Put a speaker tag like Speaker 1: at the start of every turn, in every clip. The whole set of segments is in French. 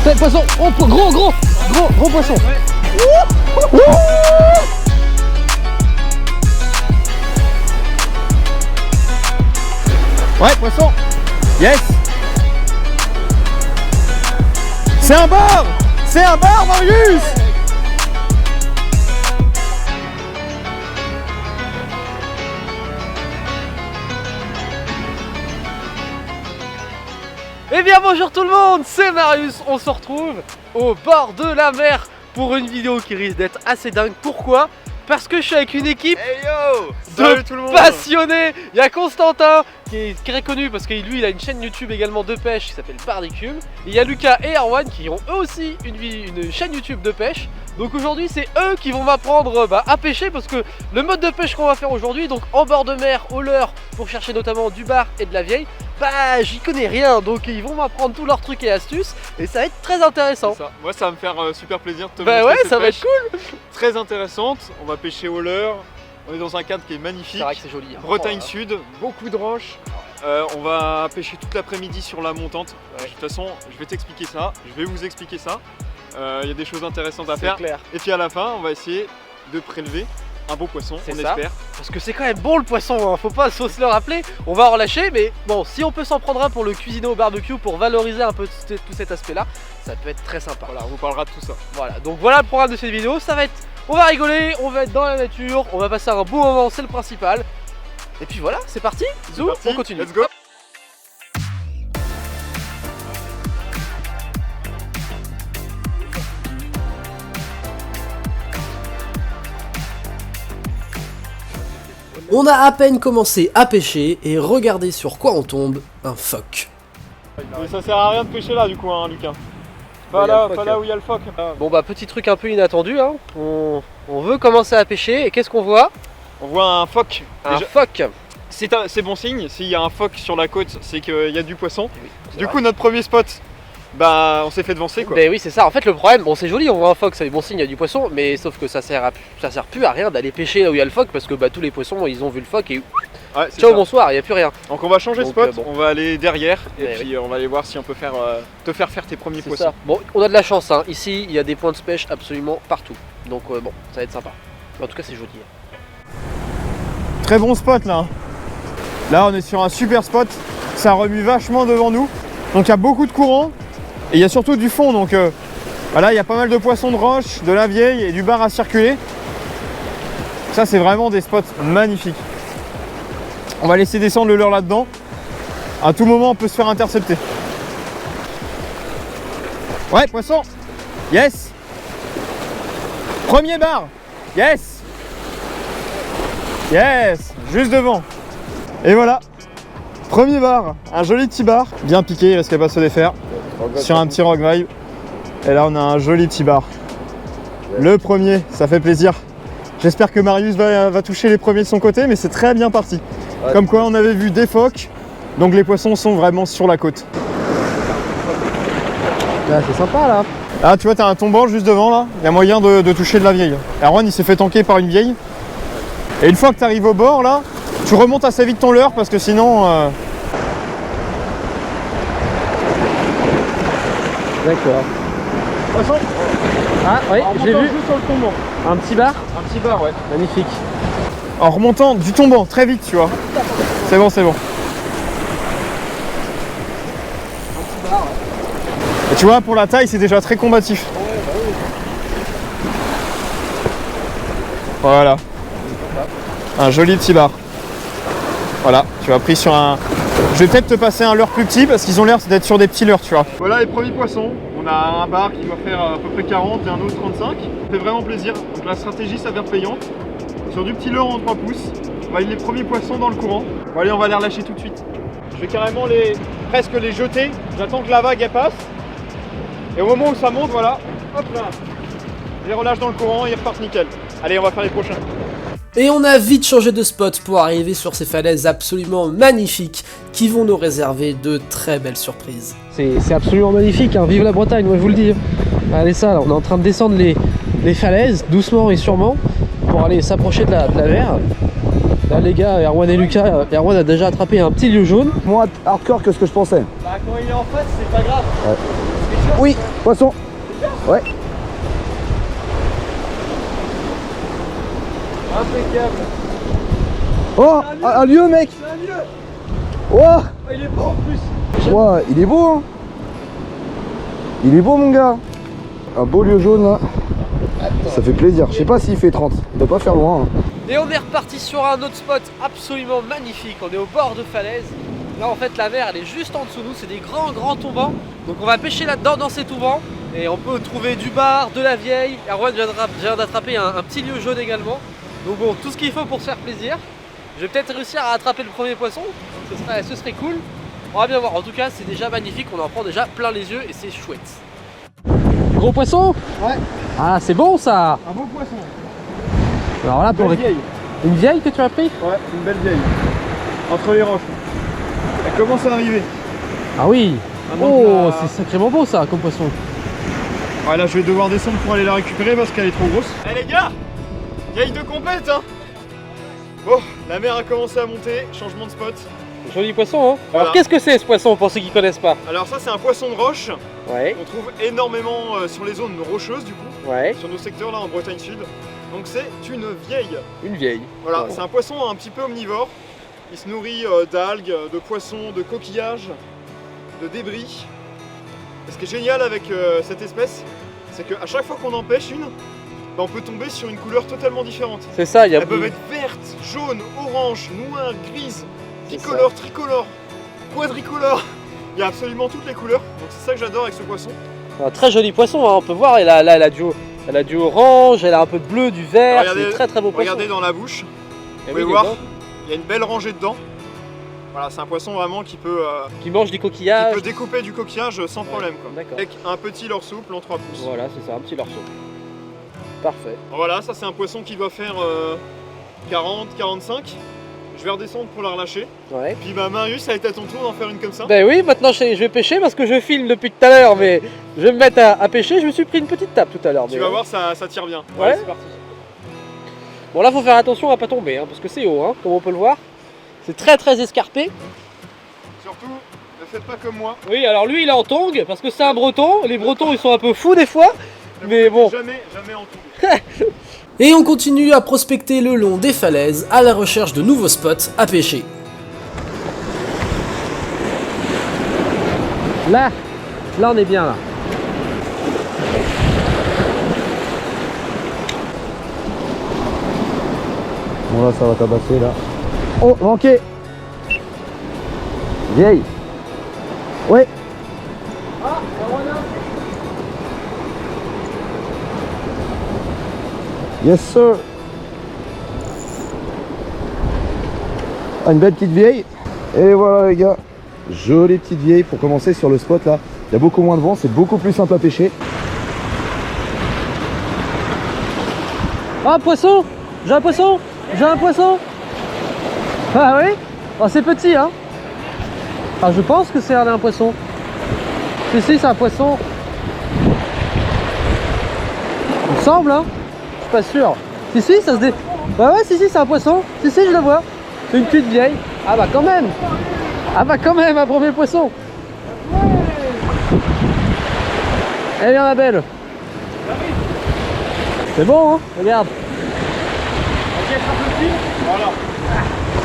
Speaker 1: Tête poisson. Oh, gros poisson.
Speaker 2: Ouais, poisson. Yes. C'est un bar. C'est un bar, Marius.
Speaker 1: Eh bien bonjour tout le monde, c'est Marius, on se retrouve au bord de la mer pour une vidéo qui risque d'être assez dingue. Pourquoi? Parce que je suis avec une équipe de passionnés. Il y a Constantin qui est très connu parce que lui il a une chaîne YouTube également de pêche qui s'appelle Bardicube. Il y a Lucas et Erwan qui ont eux aussi une chaîne YouTube de pêche. Donc aujourd'hui c'est eux qui vont m'apprendre à pêcher parce que le mode de pêche qu'on va faire aujourd'hui, donc en bord de mer, au leurre, pour chercher notamment du bar et de la vieille, j'y connais rien, donc ils vont m'apprendre tous leurs trucs et astuces et ça va être très intéressant.
Speaker 3: Ça. Moi ça va me faire super plaisir de te
Speaker 1: montrer
Speaker 3: ouais,
Speaker 1: cette
Speaker 3: ça
Speaker 1: va être cool.
Speaker 3: Très intéressante, on va pêcher au leurre, on est dans un cadre qui est magnifique.
Speaker 1: C'est vrai que c'est joli. Hein.
Speaker 3: Bretagne Sud, beaucoup de roches. On va pêcher toute l'après-midi sur la montante. De toute façon, je vais t'expliquer ça, je vais vous expliquer ça. Il y a des choses intéressantes à faire.
Speaker 1: Clair.
Speaker 3: Et puis à la fin, on va essayer de prélever un beau poisson, on espère.
Speaker 1: Parce que c'est quand même bon le poisson, hein. Faut pas se le rappeler. On va en relâcher, mais bon, si on peut s'en prendre un pour le cuisiner au barbecue, pour valoriser un peu tout cet aspect-là, ça peut être très sympa.
Speaker 3: Voilà, on vous parlera de tout ça.
Speaker 1: Voilà, donc voilà le programme de cette vidéo. Ça va être, on va rigoler, on va être dans la nature, on va passer un bon moment, c'est le principal. Et puis voilà, c'est parti. Zou, on continue.
Speaker 3: Let's go.
Speaker 1: On a à peine commencé à pêcher et regardez sur quoi on tombe, un phoque.
Speaker 3: Mais ça sert à rien de pêcher là du coup, hein, Lucas. Pas là où il y a le phoque.
Speaker 1: Bon petit truc un peu inattendu, hein. On veut commencer à pêcher et qu'est-ce qu'on voit?
Speaker 3: On voit un phoque.
Speaker 1: Un phoque.
Speaker 3: C'est bon signe, s'il y a un phoque sur la côte, c'est qu'il y a du poisson.
Speaker 1: Oui,
Speaker 3: du coup notre premier spot, on s'est fait devancer quoi.
Speaker 1: Ben oui c'est ça, en fait le problème, bon c'est joli, on voit un phoque, c'est bon signe, il y a du poisson, mais sauf que ça sert plus à rien d'aller pêcher là où il y a le phoque parce que tous les poissons ils ont vu le phoque et ciao bonsoir, il n'y a plus rien.
Speaker 3: Donc on va changer de spot, on va aller derrière et
Speaker 1: ben
Speaker 3: puis on va aller voir si on peut te faire faire tes premiers poissons.
Speaker 1: Ça. Bon on a de la chance, hein. Ici il y a des points de pêche absolument partout, donc bon ça va être sympa. Mais en tout cas c'est joli.
Speaker 2: Très bon spot là. Là on est sur un super spot, ça remue vachement devant nous, donc il y a beaucoup de courant et il y a surtout du fond, donc voilà, il y a pas mal de poissons de roche, de la vieille et du bar à circuler. Ça c'est vraiment des spots magnifiques. On va laisser descendre le leurre là-dedans, à tout moment on peut se faire intercepter. Ouais, poisson. Yes. Premier bar. Yes. Yes. Juste devant. Et voilà, premier bar, un joli petit bar, bien piqué, il risque pas de se défaire, sur un petit rock vibe. Et là on a un joli petit bar. Le premier, ça fait plaisir. J'espère que Marius va toucher les premiers de son côté, mais c'est très bien parti. Comme quoi on avait vu des phoques, donc les poissons sont vraiment sur la côte.
Speaker 1: Là c'est sympa là.
Speaker 2: Là tu vois, t'as un tombant juste devant là, il y a moyen de toucher de la vieille. Erwan il s'est fait tanker par une vieille. Et une fois que tu arrives au bord là, tu remontes assez vite ton leurre parce que sinon...
Speaker 1: D'accord.
Speaker 2: Poisson.
Speaker 1: Ah oui, j'ai vu.
Speaker 2: Juste sur le tombant.
Speaker 1: Un petit bar.
Speaker 2: Un petit bar, ouais.
Speaker 1: Magnifique.
Speaker 2: En remontant du tombant, très vite, tu vois. C'est bon, c'est bon.
Speaker 1: Un petit bar, ouais.
Speaker 2: Et tu vois, pour la taille, c'est déjà très combatif.
Speaker 1: Ouais, bah oui.
Speaker 2: Voilà. Un joli petit bar. Voilà, tu as pris sur un... Je vais peut-être te passer un leurre plus petit parce qu'ils ont l'air d'être sur des petits leurres, tu vois. Voilà les premiers poissons. On a un bar qui doit faire à peu près 40 et un autre 35. Ça fait vraiment plaisir. Donc la stratégie s'avère payante. Sur du petit leurre en 3 pouces, on va aller les premiers poissons dans le courant. Bon, allez, on va les relâcher tout de suite. Je vais carrément presque les jeter. J'attends que la vague elle passe. Et au moment où ça monte, voilà, hop là, je les relâche dans le courant et ils repartent nickel. Allez, on va faire les prochains.
Speaker 1: Et on a vite changé de spot pour arriver sur ces falaises absolument magnifiques qui vont nous réserver de très belles surprises. C'est absolument magnifique, hein. Vive la Bretagne, moi je vous le dis. Allez ça, là, on est en train de descendre les falaises, doucement et sûrement, pour aller s'approcher de la mer. Là les gars, Erwan et Lucas, Erwan a déjà attrapé un petit lieu jaune.
Speaker 4: Moins hardcore que ce que je pensais.
Speaker 1: Bah quand il est en face, c'est pas grave.
Speaker 4: Ouais.
Speaker 1: Parce que
Speaker 4: Oui, poisson. Ouais.
Speaker 1: Impeccable.
Speaker 4: Oh, un lieu, mec.
Speaker 1: C'est un lieu.
Speaker 4: Oh,
Speaker 1: Il est beau en plus.
Speaker 4: ouais, il est beau, hein. Il est beau, mon gars. Un beau lieu jaune, là. Ça fait plaisir. Je sais pas s'il fait 30. Il doit pas faire loin, hein.
Speaker 1: Et on est reparti sur un autre spot absolument magnifique. On est au bord de falaise. Là en fait la mer elle est juste en dessous de nous, c'est des grands tombants. Donc on va pêcher là-dedans dans ces tombants. Et on peut trouver du bar, de la vieille. Erwan vient d'attraper un petit lieu jaune également. Donc bon, tout ce qu'il faut pour se faire plaisir. Je vais peut-être réussir à attraper le premier poisson. Ce serait cool. On va bien voir. En tout cas c'est déjà magnifique, on en prend déjà plein les yeux et c'est chouette. Gros poisson?
Speaker 4: Ouais.
Speaker 1: Ah c'est bon ça.
Speaker 2: Un beau poisson.
Speaker 1: Alors là pour
Speaker 2: vieille.
Speaker 1: une vieille que tu as pris?
Speaker 2: Ouais, une belle vieille. Entre les roches. Elle commence à arriver.
Speaker 1: Ah oui.
Speaker 2: Maintenant
Speaker 1: Oh,
Speaker 2: que
Speaker 1: c'est sacrément beau ça comme poisson.
Speaker 2: Ouais, là je vais devoir descendre pour aller la récupérer parce qu'elle est trop grosse. Eh les gars, vieille de compète hein. Bon, la mer a commencé à monter, changement de spot.
Speaker 1: Joli poisson hein.
Speaker 2: Voilà.
Speaker 1: Alors qu'est-ce que c'est ce poisson pour ceux qui connaissent pas?
Speaker 2: Alors ça c'est un poisson de roche.
Speaker 1: Ouais.
Speaker 2: On trouve énormément sur les zones rocheuses du coup.
Speaker 1: Ouais.
Speaker 2: Sur nos secteurs là en Bretagne Sud. Donc c'est une vieille.
Speaker 1: Une vieille.
Speaker 2: Voilà,
Speaker 1: Ouais.
Speaker 2: c'est un poisson un petit peu omnivore. Il se nourrit d'algues, de poissons, de coquillages, de débris. Et ce qui est génial avec cette espèce, c'est qu'à chaque fois qu'on en pêche une, bah, on peut tomber sur une couleur totalement différente.
Speaker 1: C'est ça, il y a
Speaker 2: Elles peuvent être vertes, jaunes, oranges, noires, grises, bicolores, tricolores, quadricolores. Il y a absolument toutes les couleurs. Donc c'est ça que j'adore avec ce poisson.
Speaker 1: un très joli poisson, hein. On peut voir, elle a du orange, elle a un peu de bleu, du vert,
Speaker 2: Regardez,
Speaker 1: c'est très beau poisson.
Speaker 2: Regardez dans la bouche,
Speaker 1: Et
Speaker 2: vous
Speaker 1: oui,
Speaker 2: pouvez voir,
Speaker 1: dedans,
Speaker 2: il y a une belle rangée dedans. Voilà, c'est un poisson vraiment qui peut
Speaker 1: qui mange des coquillages.
Speaker 2: découper du coquillage sans problème. Quoi.
Speaker 1: D'accord.
Speaker 2: Avec un petit leurre souple en 3 pouces.
Speaker 1: Voilà, c'est ça, un petit lorceau. Parfait.
Speaker 2: Voilà, ça c'est un poisson qui doit faire 40, 45. Je vais redescendre pour la relâcher.
Speaker 1: Ouais.
Speaker 2: Puis bah Marius, ça a été à ton tour d'en faire une comme ça.
Speaker 1: Ben oui, maintenant je vais pêcher parce que je filme depuis tout à l'heure, mais je vais me mettre à pêcher. Je me suis pris une petite tape tout à l'heure.
Speaker 2: Tu
Speaker 1: mais
Speaker 2: vas
Speaker 1: ouais.
Speaker 2: voir, ça tire bien.
Speaker 1: Ouais.
Speaker 2: C'est parti.
Speaker 1: Bon là faut faire attention à pas tomber, hein, parce que c'est haut, hein, comme on peut le voir. C'est très escarpé.
Speaker 2: Surtout, ne faites pas comme moi.
Speaker 1: Oui, alors lui il est en tongue parce que c'est un breton. Les bretons ils sont un peu fous des fois.
Speaker 2: Ne
Speaker 1: Mais
Speaker 2: vous
Speaker 1: bon.
Speaker 2: Jamais en tomber.
Speaker 5: Et on continue à prospecter le long des falaises à la recherche de nouveaux spots à pêcher.
Speaker 1: Là on est bien là.
Speaker 4: Bon, là, ça va tabasser, là. Oh, manqué. Vieille. Ouais. Yes, sir. Ah, une belle petite vieille. Et voilà, les gars. Jolie petite vieille pour commencer sur le spot, là. Il y a beaucoup moins de vent, c'est beaucoup plus simple à pêcher.
Speaker 1: Ah, poisson! J'ai un poisson! J'ai un poisson! Ah oui? Oh, c'est petit, hein? Ah, je pense que c'est un poisson. Si, c'est un poisson. Il me semble, hein? Je suis pas sûr. Si, ça se dé... Bah ouais, si, c'est un poisson. Si, je le vois. C'est une petite vieille. Ah bah quand même! Ah bah quand même, un premier poisson! Elle vient la belle! C'est bon, hein? Regarde!
Speaker 2: Voilà.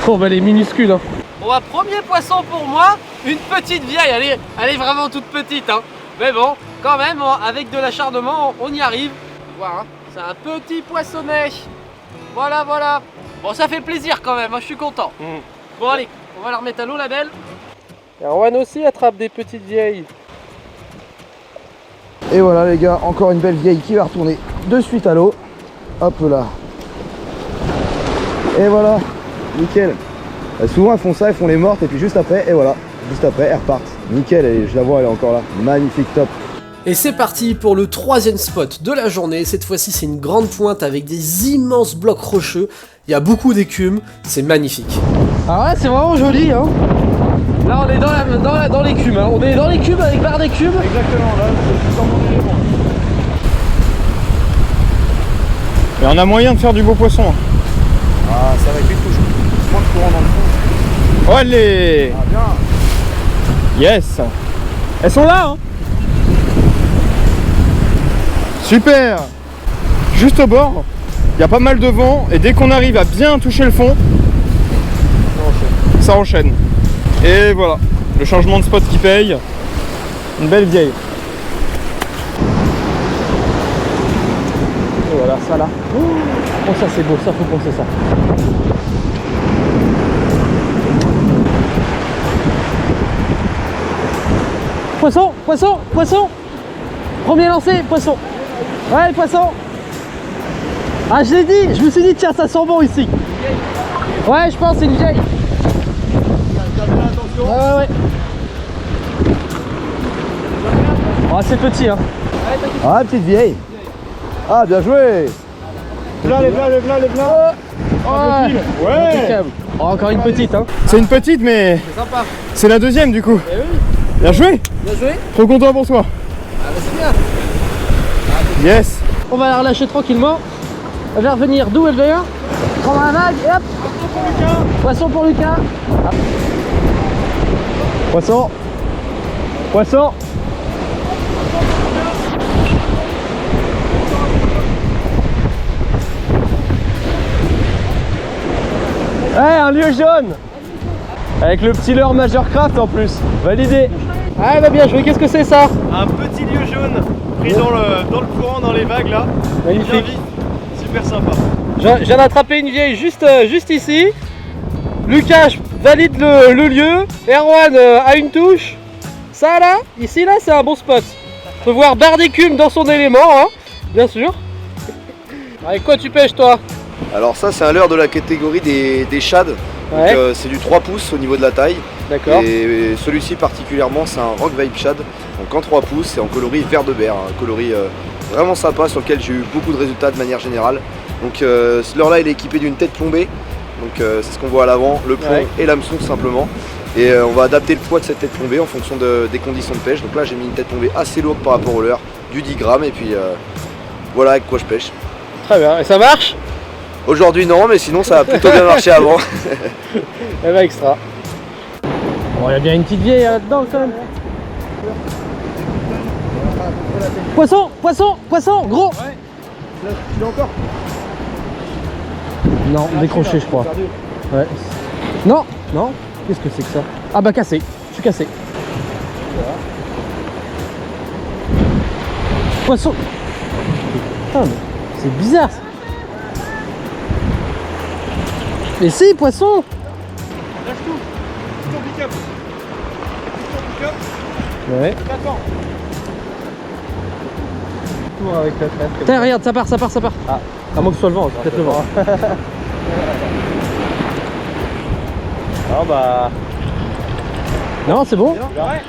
Speaker 1: Oh bah elle est minuscule hein. Bon bah premier poisson pour moi, une petite vieille, elle est vraiment toute petite hein. Mais bon, quand même, avec de l'acharnement, on y arrive. Voilà, hein. C'est un petit poissonnet. Voilà. Bon ça fait plaisir quand même, hein. Je suis content. Bon allez, on va la remettre à l'eau la belle. Erwan aussi attrape des petites vieilles.
Speaker 4: Et voilà, les gars, encore une belle vieille qui va retourner de suite à l'eau. Hop là. Et voilà, nickel. Souvent elles font ça, elles font les mortes et puis juste après, et voilà, juste après elles repartent. Nickel, et je la vois, elle est encore là. Magnifique, top.
Speaker 5: Et c'est parti pour le troisième spot de la journée. Cette fois-ci c'est une grande pointe avec des immenses blocs rocheux. Il y a beaucoup d'écume, c'est magnifique.
Speaker 1: Ah ouais, c'est vraiment joli hein. Là on est dans l'écume hein. On est dans l'écume avec barre d'écume.
Speaker 2: Exactement, là, c'est dans mon élément. Et on a moyen de faire du beau poisson.
Speaker 4: Ah, ça va être vite touche. Moins de courant dans le fond.
Speaker 2: Allez.
Speaker 4: Ah, bien.
Speaker 2: Yes. Elles sont là hein. Super. Juste au bord, il y a pas mal de vent et dès qu'on arrive à bien toucher le fond, ça enchaîne. Et voilà, le changement de spot qui paye. Une belle vieille.
Speaker 1: Et voilà, ça là. Oh, ça c'est beau, ça faut penser ça. Poisson, poisson, poisson. Premier lancé, poisson. Ouais, poisson. Ah, je l'ai dit, je me suis dit, tiens, ça sent bon ici. Ouais, je pense, c'est une vieille. Ouais. Oh, c'est petit, hein.
Speaker 4: Ah, petite vieille. Ah, bien joué.
Speaker 2: Les plats. Ouais.
Speaker 1: Impeccable. Oh, encore une petite, hein.
Speaker 2: C'est une petite mais
Speaker 1: C'est sympa.
Speaker 2: c'est la deuxième du coup.
Speaker 1: Eh oui,
Speaker 2: Bien joué.
Speaker 1: bien joué.
Speaker 2: Trop content pour toi.
Speaker 1: Ah, bah c'est bien.
Speaker 2: Yes.
Speaker 1: On va la relâcher tranquillement. Elle va revenir d'où elle vient. Prendre la vague et hop. Poisson pour Lucas. Hop.
Speaker 2: Poisson. Poisson.
Speaker 1: Ouais, un lieu jaune. Avec le petit leurre Major Craft en plus. Validé. Ah, bah bien joué. Qu'est-ce que c'est ça?
Speaker 3: Un petit lieu jaune pris dans le courant, dans les vagues là.
Speaker 1: Magnifique.
Speaker 3: Bien vite. Super sympa.
Speaker 1: Je viens d'attraper une vieille juste ici. Lucas valide le lieu. Erwan a une touche. Ça là, ici là, c'est un bon spot. Faut voir barre d'écume dans son élément, hein, bien sûr. Avec quoi tu pêches toi?
Speaker 4: Alors ça c'est un leurre de la catégorie des shad.
Speaker 1: Ouais.
Speaker 4: C'est du 3 pouces au niveau de la taille.
Speaker 1: D'accord.
Speaker 4: Et celui-ci particulièrement c'est un Rock Vibe Shad. Donc en 3 pouces et en coloris vert de berre. Un coloris vraiment sympa sur lequel j'ai eu beaucoup de résultats de manière générale. Donc ce leurre là il est équipé d'une tête plombée. Donc c'est ce qu'on voit à l'avant, le plomb et l'hameçon tout simplement. Et on va adapter le poids de cette tête plombée en fonction des conditions de pêche. Donc là j'ai mis une tête plombée assez lourde par rapport au leurre, du 10 grammes et puis voilà avec quoi je pêche.
Speaker 1: Très bien. Et ça marche?
Speaker 4: Aujourd'hui non, mais sinon ça a plutôt bien marché avant.
Speaker 1: Eh ben extra. Bon, il y a bien une petite vieille là-dedans quand même. Poisson, poisson, poisson, gros.
Speaker 2: Ouais. Tu l'as encore.
Speaker 1: Non, décroché je crois. Ouais. Non, non. Qu'est-ce que c'est que ça? Ah bah cassé. Je suis cassé. Poisson. Putain, mais c'est bizarre ça. Mais si, poisson.
Speaker 3: Lâche tout. Ton pick-up.
Speaker 1: Ouais.
Speaker 3: Attends.
Speaker 2: Tour avec la traîne.
Speaker 1: Tiens, regarde, ça part, ça part, ça part. Ah, à moins que ce soit le vent, peut-être le vent.
Speaker 2: Ah bah.
Speaker 1: Non, c'est bon.
Speaker 3: Ouais,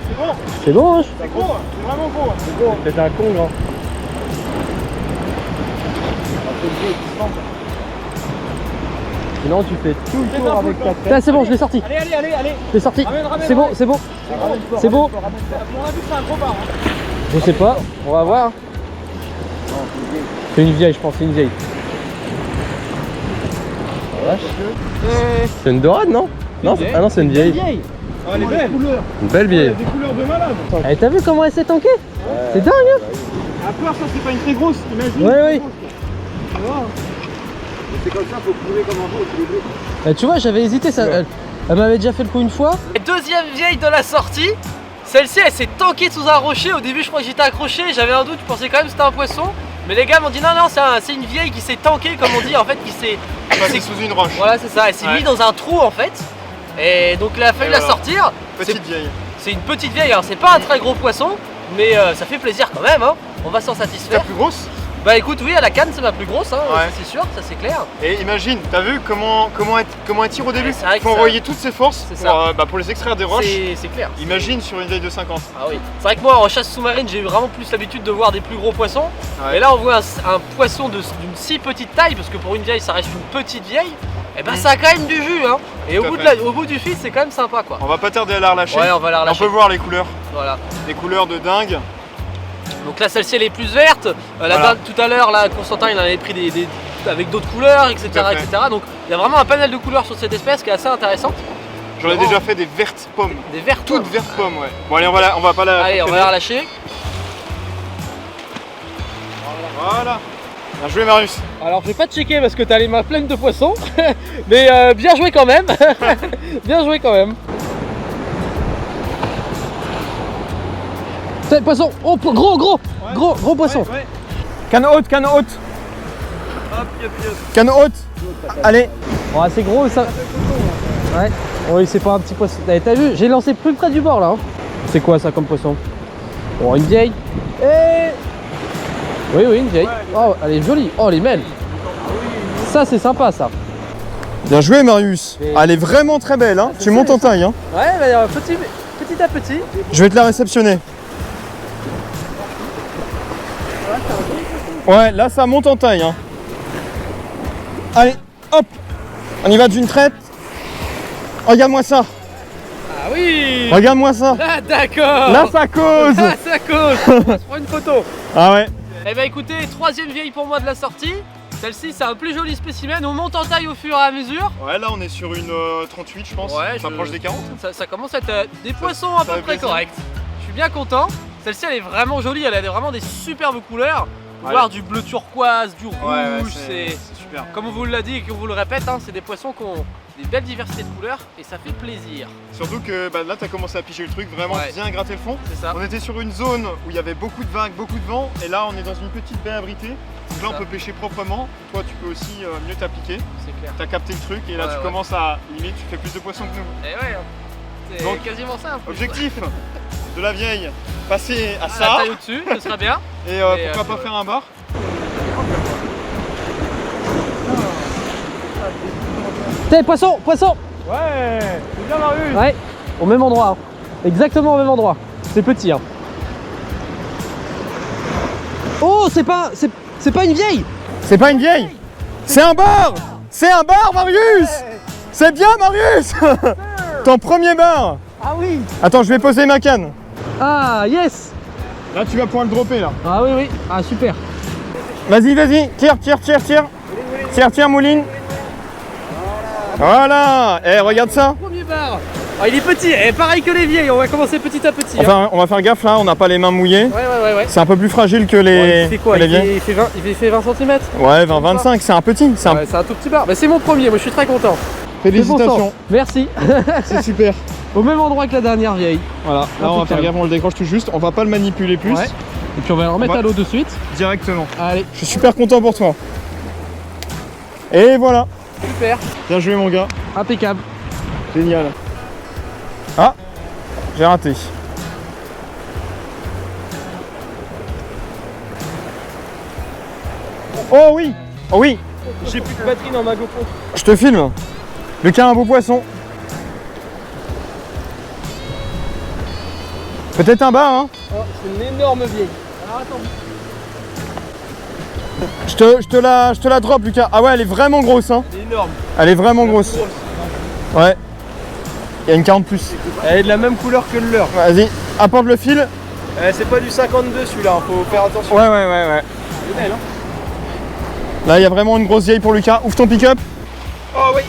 Speaker 3: c'est bon.
Speaker 1: C'est bon, hein.
Speaker 3: C'est gros. C'est vraiment gros.
Speaker 2: C'est bon. C'est un con grand.
Speaker 1: Sinon, tu fais tout
Speaker 3: le tour avec ta tête.
Speaker 1: Là, c'est bon, je l'ai sorti.
Speaker 3: Allez.
Speaker 1: Je l'ai sorti.
Speaker 3: Ramène,
Speaker 1: C'est bon,
Speaker 3: ramène.
Speaker 1: c'est bon. C'est bon.
Speaker 3: On a vu que c'est un gros bar. Hein.
Speaker 1: Je sais pas, on va voir. C'est une vieille, je pense, c'est une vieille. C'est une dorade, non? Non, ah non, c'est une vieille.
Speaker 3: Ah, elle est belle.
Speaker 1: Une belle vieille.
Speaker 3: Des couleurs de malade.
Speaker 1: Eh, t'as vu comment elle s'est tankée? C'est dingue, hein?
Speaker 3: À part ça, c'est pas une très grosse, imagine.
Speaker 1: Ouais, oui.
Speaker 4: C'est comme ça, faut couler comme un veau,
Speaker 1: Eh, tu vois, j'avais hésité, ça, elle m'avait déjà fait le coup une fois. Deuxième vieille de la sortie. Celle-ci, elle s'est tankée sous un rocher. Au début, je crois que j'étais accroché. J'avais un doute, je pensais quand même que c'était un poisson. Mais les gars m'ont dit non, c'est une vieille qui s'est tankée, comme on dit, en fait, qui s'est.
Speaker 3: Passé sous une roche.
Speaker 1: Voilà, c'est ça. Elle s'est mise dans un trou, en fait. Et donc, il a fallu la sortir.
Speaker 3: Petite vieille.
Speaker 1: C'est une petite vieille. Alors, c'est pas un très gros poisson, mais ça fait plaisir quand même. Hein. On va s'en
Speaker 3: La
Speaker 1: satisfaire.
Speaker 3: plus grosse.
Speaker 1: Bah écoute, oui, à la canne, c'est ma plus grosse, hein,
Speaker 3: Ouais.
Speaker 1: c'est sûr, ça c'est clair.
Speaker 3: Et imagine, t'as vu comment elle tire au début?
Speaker 1: Ouais, c'est vrai que
Speaker 3: Faut
Speaker 1: ça-
Speaker 3: envoyer toutes ses forces
Speaker 1: C'est
Speaker 3: pour les extraire des roches.
Speaker 1: C'est clair.
Speaker 3: Imagine sur une vieille de 50.
Speaker 1: Ah oui. C'est vrai que moi en chasse sous-marine j'ai vraiment plus l'habitude de voir des plus gros poissons.
Speaker 3: Ouais.
Speaker 1: Et là on voit un poisson d'une si petite taille, parce que pour une vieille ça reste une petite vieille. Et ben ça a quand même du jus hein. Et
Speaker 3: Tout à
Speaker 1: au bout du fil c'est quand même sympa quoi.
Speaker 3: On va pas tarder à la relâcher.
Speaker 1: Ouais, on va la
Speaker 3: On
Speaker 1: relâcher.
Speaker 3: peut voir les couleurs.
Speaker 1: Voilà.
Speaker 3: Des couleurs de dingue.
Speaker 1: Donc là celle-ci elle est plus verte. La
Speaker 3: Voilà.
Speaker 1: dinde, tout à l'heure là Constantin il en avait pris avec d'autres couleurs, etc.,
Speaker 3: Tout à fait.
Speaker 1: etc. Donc il y a vraiment un panel de couleurs sur cette espèce qui est assez intéressante.
Speaker 3: J'en ai déjà fait des vertes pommes.
Speaker 1: Des vertes.
Speaker 3: Toutes vertes pommes, ouais. Bon allez, on va pas la.
Speaker 1: Allez, on va la relâcher.
Speaker 3: Voilà. Bien joué Marius.
Speaker 1: Alors je vais pas te checker parce que t'as les mains pleines de poissons, mais bien joué quand même. Bien joué quand même. C'est poisson. Oh gros poisson.
Speaker 3: Ouais.
Speaker 2: Canne haute, canne haute.
Speaker 3: Hop, yop.
Speaker 2: Canne haute. Allez.
Speaker 1: Oh, c'est gros ça. Ouais. Oui, c'est pas un petit poisson. T'as vu, j'ai lancé plus près du bord là. Hein. C'est quoi ça comme poisson? Oh, une vieille. Oui, une vieille. Oh, elle est jolie. Oh, les mêles. Ça, c'est sympa ça.
Speaker 2: Bien joué Marius. Elle est vraiment très belle, hein. Tu montes en taille, hein.
Speaker 1: Ouais, bah, petit à petit.
Speaker 2: Je vais te la réceptionner. Ouais, là ça monte en taille, hein. Allez, hop. On y va d'une traite. Regarde-moi ça.
Speaker 1: Ah oui.
Speaker 2: Regarde-moi ça.
Speaker 1: Ah d'accord.
Speaker 2: Là ça cause.
Speaker 1: Là ça cause. On se prend une photo.
Speaker 2: Ah ouais.
Speaker 1: Eh ben écoutez, troisième vieille pour moi de la sortie. Celle-ci c'est un plus joli spécimen, on monte en taille au fur et à mesure.
Speaker 3: Ouais, là on est sur une 38 je pense.
Speaker 1: Ouais,
Speaker 3: ça approche des 40.
Speaker 1: Ça commence à être des poissons à peu près corrects. Je suis bien content. Celle-ci elle est vraiment jolie, elle a vraiment des superbes couleurs. Voir du bleu turquoise, du rouge, c'est
Speaker 3: super.
Speaker 1: Comme on vous l'a dit et qu'on vous le répète, hein, c'est des poissons qui ont des belles diversités de couleurs et ça fait plaisir.
Speaker 3: Surtout que là tu as commencé à piger le truc, vraiment bien gratter le fond.
Speaker 1: C'est ça.
Speaker 3: On était sur une zone où il y avait beaucoup de vagues, beaucoup de vent, et là on est dans une petite baie abritée. Donc là on peut pêcher proprement. Toi tu peux aussi mieux t'appliquer.
Speaker 1: C'est clair.
Speaker 3: Tu as capté le truc et là tu commences à limite tu fais plus de poissons que nous.
Speaker 1: Et ouais, c'est
Speaker 3: donc,
Speaker 1: quasiment ça.
Speaker 3: Objectif de la vieille, passer à
Speaker 1: La
Speaker 3: ça.
Speaker 1: taille au-dessus, ce sera bien.
Speaker 3: Et pourquoi pas faire un bar.
Speaker 1: T'es poisson.
Speaker 2: Ouais, c'est bien Marius.
Speaker 1: Ouais, au même endroit. Exactement au même endroit. C'est petit. Hein. Oh, c'est pas une vieille.
Speaker 2: C'est pas une vieille. C'est un bar. C'est un bar Marius. C'est bien Marius. Ton premier bar.
Speaker 1: Ah oui.
Speaker 2: Attends, je vais poser ma canne.
Speaker 1: Ah yes.
Speaker 2: Là tu vas pouvoir le dropper là.
Speaker 1: Ah oui. Ah super.
Speaker 2: Vas-y, tire. Tire, mouline. Voilà. Regarde ça.
Speaker 1: Premier bar. Ah, il est petit, pareil que les vieilles, on va commencer petit à petit.
Speaker 2: Enfin, on va faire gaffe là, on n'a pas les mains mouillées.
Speaker 1: Ouais.
Speaker 2: C'est un peu plus fragile que les,
Speaker 1: Il fait quoi?
Speaker 2: que les vieilles.
Speaker 1: Il fait 20 cm.
Speaker 2: Ouais, 20-25, c'est un petit.
Speaker 1: C'est un tout petit bar. Mais c'est mon premier, moi je suis très content.
Speaker 2: Félicitations.
Speaker 1: Bon, merci.
Speaker 2: C'est super.
Speaker 1: Au même endroit que la dernière vieille.
Speaker 2: Voilà, là on va faire gaffe, on le décroche tout juste. On va pas le manipuler plus.
Speaker 1: Ouais. Et puis on va le remettre à l'eau de suite.
Speaker 2: Directement.
Speaker 1: Allez.
Speaker 2: Je suis super content pour toi. Et voilà.
Speaker 1: Super.
Speaker 2: Bien joué mon gars.
Speaker 1: Impeccable.
Speaker 2: Génial. Ah, j'ai raté. Oh oui.
Speaker 1: J'ai plus de batterie dans ma GoPro.
Speaker 2: Je te filme. Lucas a un beau poisson. Peut-être un bar, hein.
Speaker 1: Oh, c'est une énorme vieille. Alors attends.
Speaker 2: Je te la drop, Lucas. Ah ouais, elle est vraiment grosse, hein.
Speaker 1: Elle est énorme.
Speaker 2: Elle est vraiment grosse. Ouais. Il y a une 40 plus.
Speaker 1: Elle est de la même couleur que le leur.
Speaker 2: Vas-y, apporte le fil.
Speaker 1: C'est pas du 52 celui-là, faut faire attention.
Speaker 2: Ouais.
Speaker 1: Elle est belle, hein.
Speaker 2: Là, il y a vraiment une grosse vieille pour Lucas. Ouvre ton pick-up.
Speaker 1: Oh oui.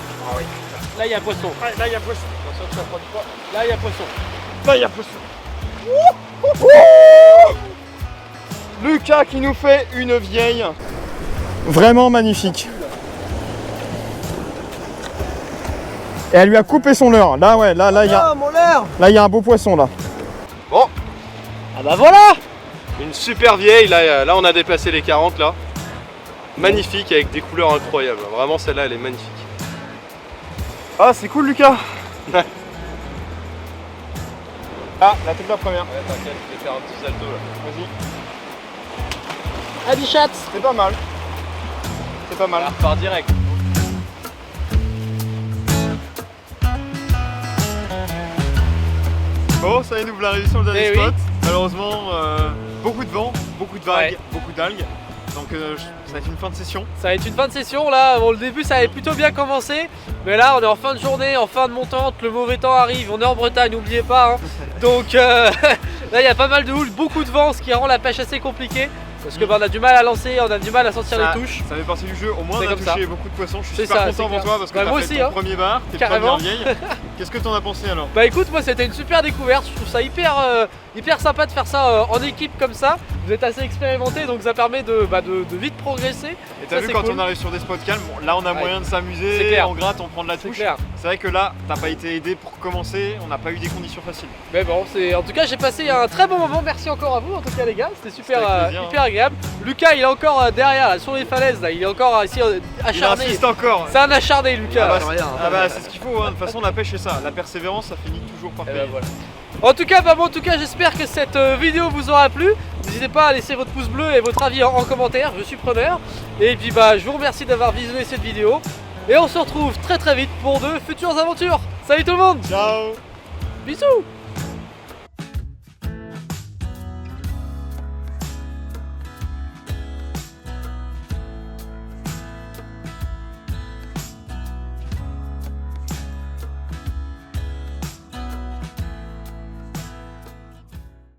Speaker 1: Là, il y a poisson. Là, il y a poisson. Attention, tu vas prendre du poids. Là, il y a poisson.
Speaker 3: Là il y a poisson. Lucas qui nous fait une vieille.
Speaker 2: Vraiment magnifique. Et elle lui a coupé son leurre. Là, ouais, là, il y a.
Speaker 1: mon leurre.
Speaker 2: Là, il y a un beau poisson là.
Speaker 3: Bon.
Speaker 1: Ah bah voilà.
Speaker 3: Une super vieille, là on a dépassé les 40 là. Magnifique avec des couleurs incroyables. Vraiment celle-là elle est magnifique. Ah c'est cool Lucas.
Speaker 2: Ah, la toute la première.
Speaker 3: Ouais t'inquiète, je vais faire un petit salto là.
Speaker 2: Vas-y.
Speaker 1: Allez chat.
Speaker 2: C'est pas mal. C'est pas mal.
Speaker 3: On repart direct. Bon, ça y est, nous voilà arrivés sur le dernier spot. Malheureusement, beaucoup de vent, beaucoup de vagues, beaucoup d'algues. Donc ça va être une fin de session.
Speaker 1: Ça va être une fin de session là. Bon, le début ça avait plutôt bien commencé. Mais là on est en fin de journée, en fin de montante, le mauvais temps arrive. On est en Bretagne, n'oubliez pas. Hein. Donc là il y a pas mal de houle, beaucoup de vent, ce qui rend la pêche assez compliquée. Parce que on a du mal à lancer, on a du mal à sentir les touches.
Speaker 3: Ça fait partie du jeu, au moins on a touché beaucoup de poissons. Je suis
Speaker 1: C'est
Speaker 3: super
Speaker 1: ça,
Speaker 3: content pour toi parce que
Speaker 1: bah,
Speaker 3: t'as
Speaker 1: moi
Speaker 3: fait
Speaker 1: aussi,
Speaker 3: ton
Speaker 1: hein.
Speaker 3: premier bar, t'es
Speaker 1: Carrément.
Speaker 3: première vieille. Qu'est-ce que t'en as pensé alors?
Speaker 1: Bah écoute, moi c'était une super découverte, je trouve ça hyper sympa de faire ça en équipe comme ça. Vous êtes assez expérimenté donc ça permet de vite progresser.
Speaker 3: Et t'as vu quand on arrive sur des spots calmes, bon, là on a moyen de s'amuser, on gratte, on prend de la touche. C'est vrai que là, t'as pas été aidé pour commencer, on n'a pas eu des conditions faciles.
Speaker 1: Mais bon, en tout cas j'ai passé un très bon moment, merci encore à vous en tout cas les gars, c'était hyper agréable. Lucas il est encore derrière là, sur les falaises là, il est encore ici acharné.
Speaker 3: Il insiste encore.
Speaker 1: C'est un acharné Lucas.
Speaker 3: C'est ce qu'il faut, hein. De toute façon la pêche c'est ça, la persévérance ça finit toujours par payer.
Speaker 1: Voilà. En tout cas, j'espère que cette vidéo vous aura plu. N'hésitez pas à laisser votre pouce bleu et votre avis en commentaire, je suis preneur. Et puis je vous remercie d'avoir visionné cette vidéo. Et on se retrouve très vite pour de futures aventures. Salut tout le monde.
Speaker 3: Ciao.
Speaker 1: Bisous.